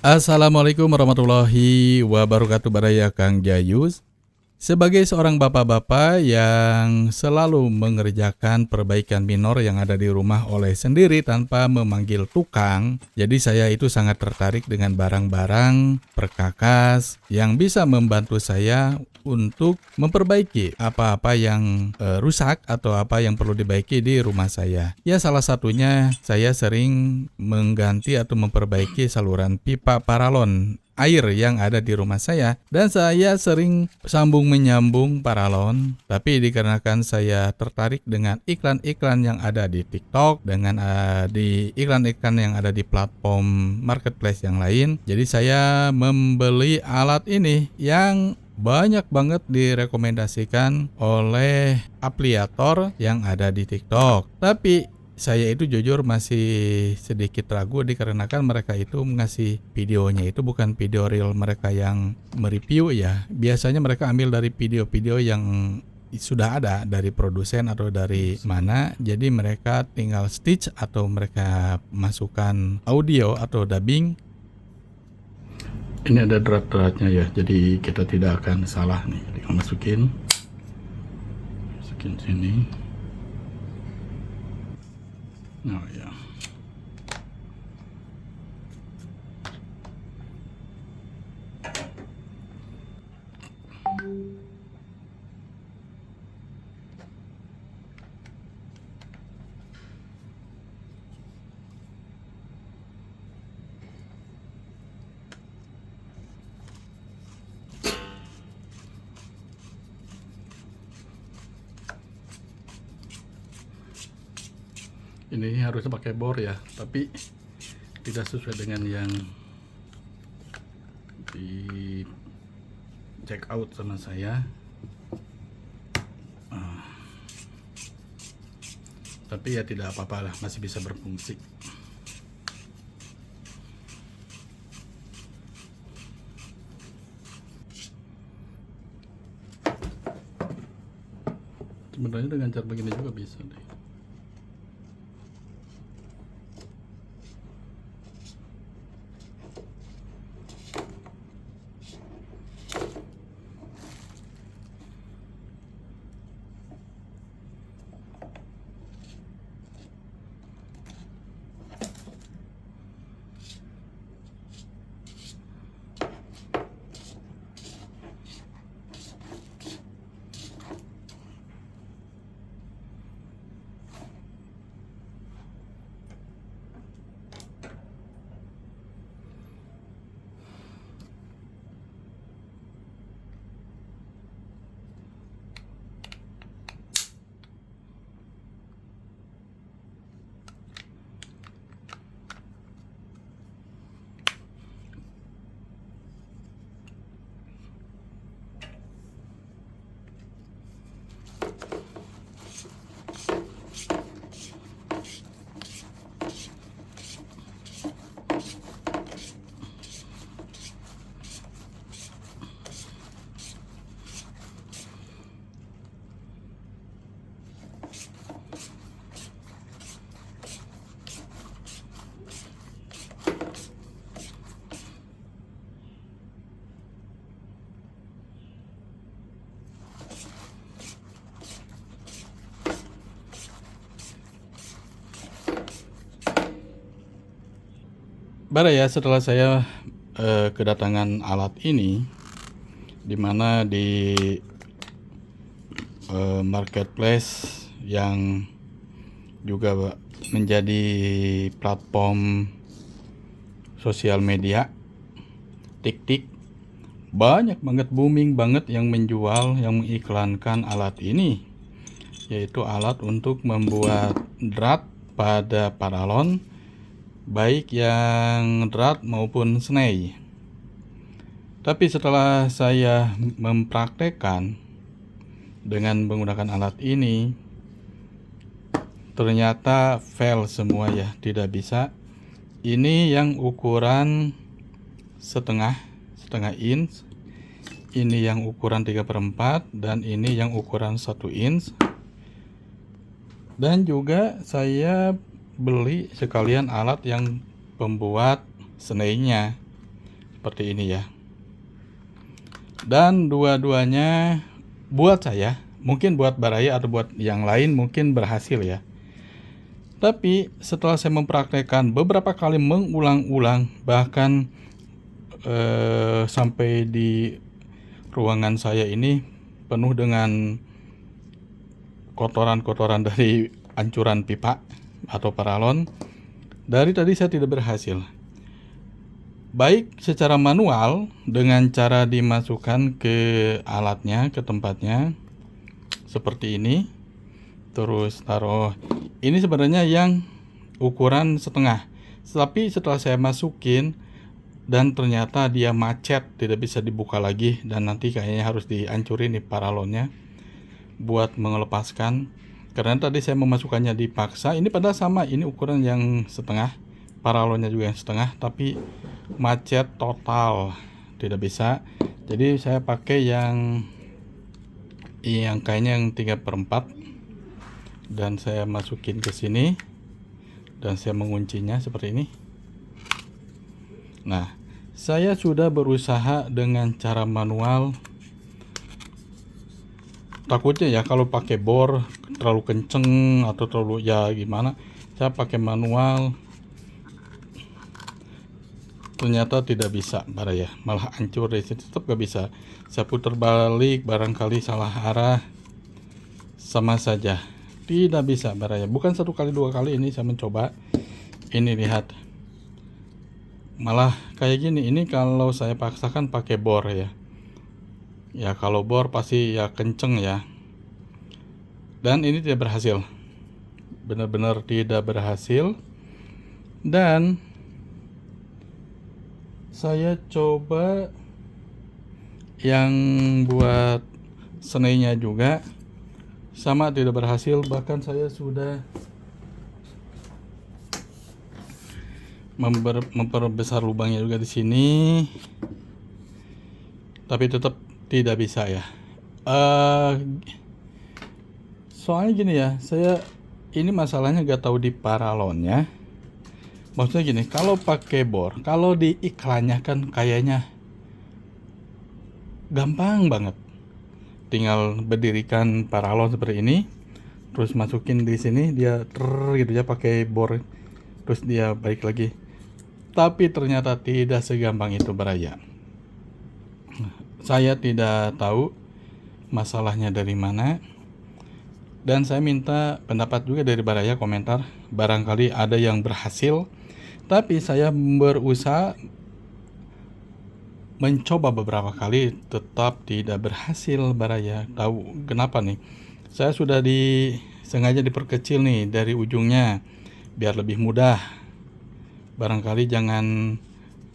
Assalamualaikum warahmatullahi wabarakatuh, Baraya Kang Jayus. Sebagai seorang bapak-bapak yang selalu mengerjakan perbaikan minor yang ada di rumah oleh sendiri tanpa memanggil tukang, jadi saya itu sangat tertarik dengan barang-barang perkakas yang bisa membantu saya untuk memperbaiki apa-apa yang rusak atau apa yang perlu dibaiki di rumah saya. Ya, salah satunya saya sering mengganti atau memperbaiki saluran pipa paralon air yang ada di rumah saya, dan saya sering sambung menyambung paralon, tapi dikarenakan saya tertarik dengan iklan-iklan yang ada di TikTok, dengan di iklan-iklan yang ada di platform marketplace yang lain, jadi saya membeli alat ini yang banyak banget direkomendasikan oleh afiliator yang ada di TikTok. Tapi saya itu jujur masih sedikit ragu dikarenakan mereka itu ngasih videonya itu bukan video real mereka yang mereview ya. Biasanya mereka ambil dari video-video yang sudah ada dari produsen atau dari mana, jadi mereka tinggal stitch atau mereka masukkan audio atau dubbing. Ini ada drat-dratnya ya, jadi kita tidak akan salah nih. Tinggal masukin sini. Oh ya. Ini harusnya pakai bor ya, tapi tidak sesuai dengan yang di check out sama saya. Tapi ya tidak apa-apa lah, masih bisa berfungsi. Sebenarnya dengan cara begini juga bisa deh. Ya, setelah saya kedatangan alat ini, dimana di marketplace yang juga menjadi platform sosial media, TikTok, banyak banget, booming banget yang menjual, yang mengiklankan alat ini, yaitu alat untuk membuat drat pada paralon, baik yang drat maupun snai. Tapi setelah saya mempraktekkan dengan menggunakan alat ini, ternyata fail semua ya, tidak bisa. Ini yang ukuran setengah inch, ini yang ukuran 3/4, dan ini yang ukuran 1 inch. Dan juga saya beli sekalian alat yang pembuat snainya. seperti ini ya. Dan dua-duanya buat saya, mungkin buat Baraya atau buat yang lain mungkin berhasil ya. Tapi setelah saya mempraktekkan beberapa kali mengulang-ulang, bahkan sampai di ruangan saya ini penuh dengan kotoran-kotoran dari ancuran pipa atau paralon. Dari tadi saya tidak berhasil. Baik secara manual dengan cara dimasukkan ke alatnya, ke tempatnya seperti ini. Terus taruh, ini sebenarnya yang ukuran setengah. Tapi setelah saya masukin dan ternyata dia macet, tidak bisa dibuka lagi, dan nanti kayaknya harus dihancurin nih paralonnya buat mengelepaskan. Karena tadi saya memasukkannya dipaksa, ini padahal sama, ini ukuran yang setengah, paralonnya juga yang setengah, tapi macet total, tidak bisa. Jadi saya pakai yang kayaknya yang 3/4, dan saya masukin ke sini dan saya menguncinya seperti ini. Nah, saya sudah berusaha dengan cara manual. Takutnya ya kalau pakai bor terlalu kenceng atau terlalu ya gimana. Saya pakai manual. Ternyata tidak bisa Baraya, malah hancur dari sini, tetap gak bisa. Saya putar balik, barangkali salah arah, sama saja. Tidak bisa Baraya. Bukan 1 kali 2 kali ini saya mencoba. Ini lihat. Malah kayak gini, ini kalau saya paksakan pakai bor ya. Ya kalau bor pasti ya kenceng ya. Dan ini tidak berhasil. Benar-benar tidak berhasil. Dan saya coba yang buat senainya juga, sama tidak berhasil. Bahkan saya sudah memperbesar lubangnya juga di sini, tapi tetap tidak bisa ya. Soalnya gini ya, saya ini masalahnya gak tahu di paralonnya. Maksudnya gini, kalau pakai bor, kalau di iklannya kan kayaknya gampang banget. Tinggal berdirikan paralon seperti ini, terus masukin di sini, dia gitu ya pakai bor, terus dia balik lagi. Tapi ternyata tidak segampang itu Baraya. Saya tidak tahu masalahnya dari mana. Dan saya minta pendapat juga dari Baraya, komentar. Barangkali ada yang berhasil. Tapi saya berusaha mencoba beberapa kali, tetap tidak berhasil Baraya. Tahu kenapa nih? Saya sudah sengaja diperkecil nih dari ujungnya biar lebih mudah. Barangkali jangan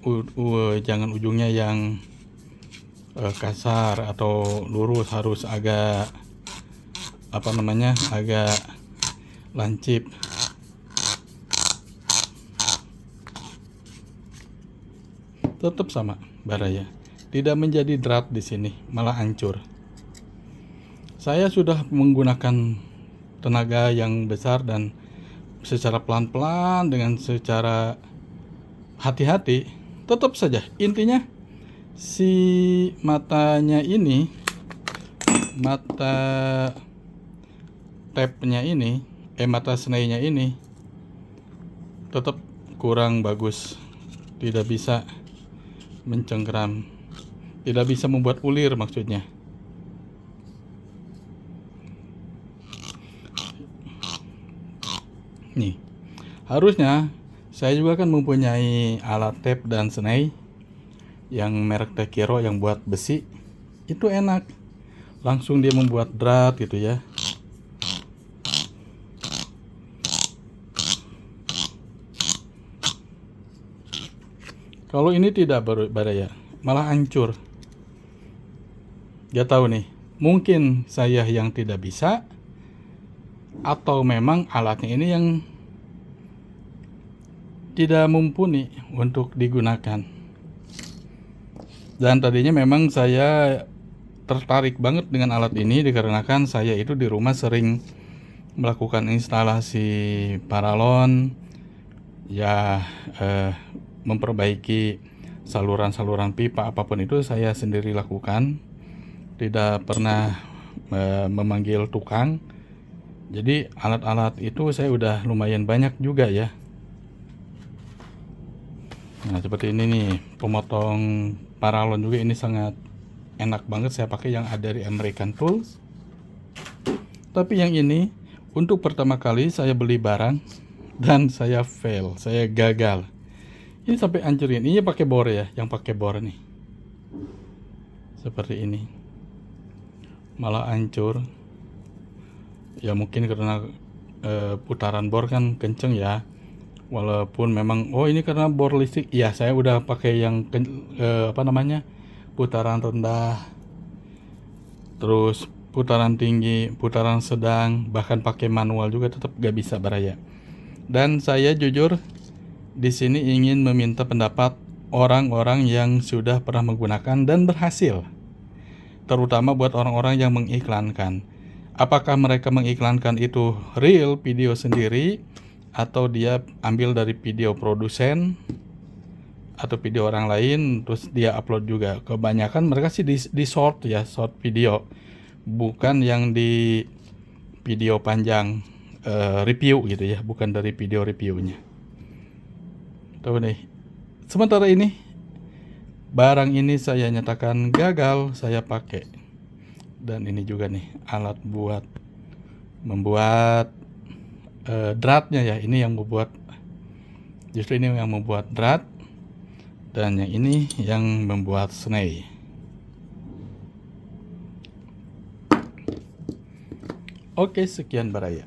ujungnya yang kasar atau lurus, harus agak agak lancip. Tetap sama Baraya, tidak menjadi drat di sini, malah hancur. Saya sudah menggunakan tenaga yang besar dan secara pelan-pelan dengan secara hati-hati, tetap saja intinya si matanya ini, mata tapnya ini, mata senainya ini tetap kurang bagus, tidak bisa mencengkeram, tidak bisa membuat ulir maksudnya. Nih, harusnya saya juga kan mempunyai alat tape dan senai yang merek Tekiro yang buat besi. Itu enak, langsung dia membuat drat gitu ya. Kalau ini tidak Baraya, malah hancur. Gak tahu nih, mungkin saya yang tidak bisa, atau memang alatnya ini yang tidak mumpuni untuk digunakan. Dan tadinya memang saya tertarik banget dengan alat ini dikarenakan saya itu di rumah sering melakukan instalasi paralon ya, memperbaiki saluran-saluran pipa apapun itu saya sendiri lakukan, tidak pernah memanggil tukang. Jadi alat-alat itu saya udah lumayan banyak juga ya. Nah seperti ini nih, pemotong paralon juga, ini sangat enak banget, saya pakai yang ada dari American Tools. Tapi yang ini untuk pertama kali saya beli barang dan saya fail, saya gagal. Ini sampai hancurin. Ini pakai bor ya, yang pakai bor nih. Seperti ini. Malah hancur. Ya mungkin karena putaran bor kan kenceng ya. Walaupun memang ini karena bor listrik. Ya, saya udah pakai yang putaran rendah. Terus putaran tinggi, putaran sedang, bahkan pakai manual juga tetap gak bisa baraya. Dan saya jujur di sini ingin meminta pendapat orang-orang yang sudah pernah menggunakan dan berhasil. Terutama buat orang-orang yang mengiklankan. Apakah mereka mengiklankan itu real video sendiri, atau dia ambil dari video produsen atau video orang lain terus dia upload juga. Kebanyakan mereka sih di short ya, short video, bukan yang di video panjang review gitu ya, bukan dari video reviewnya. Tuh nih, sementara ini barang ini saya nyatakan gagal saya pakai. Dan ini juga nih alat buat membuat dratnya ya, ini yang membuat, justru ini yang membuat drat, dan yang ini yang membuat snare. Oke, sekian baraya.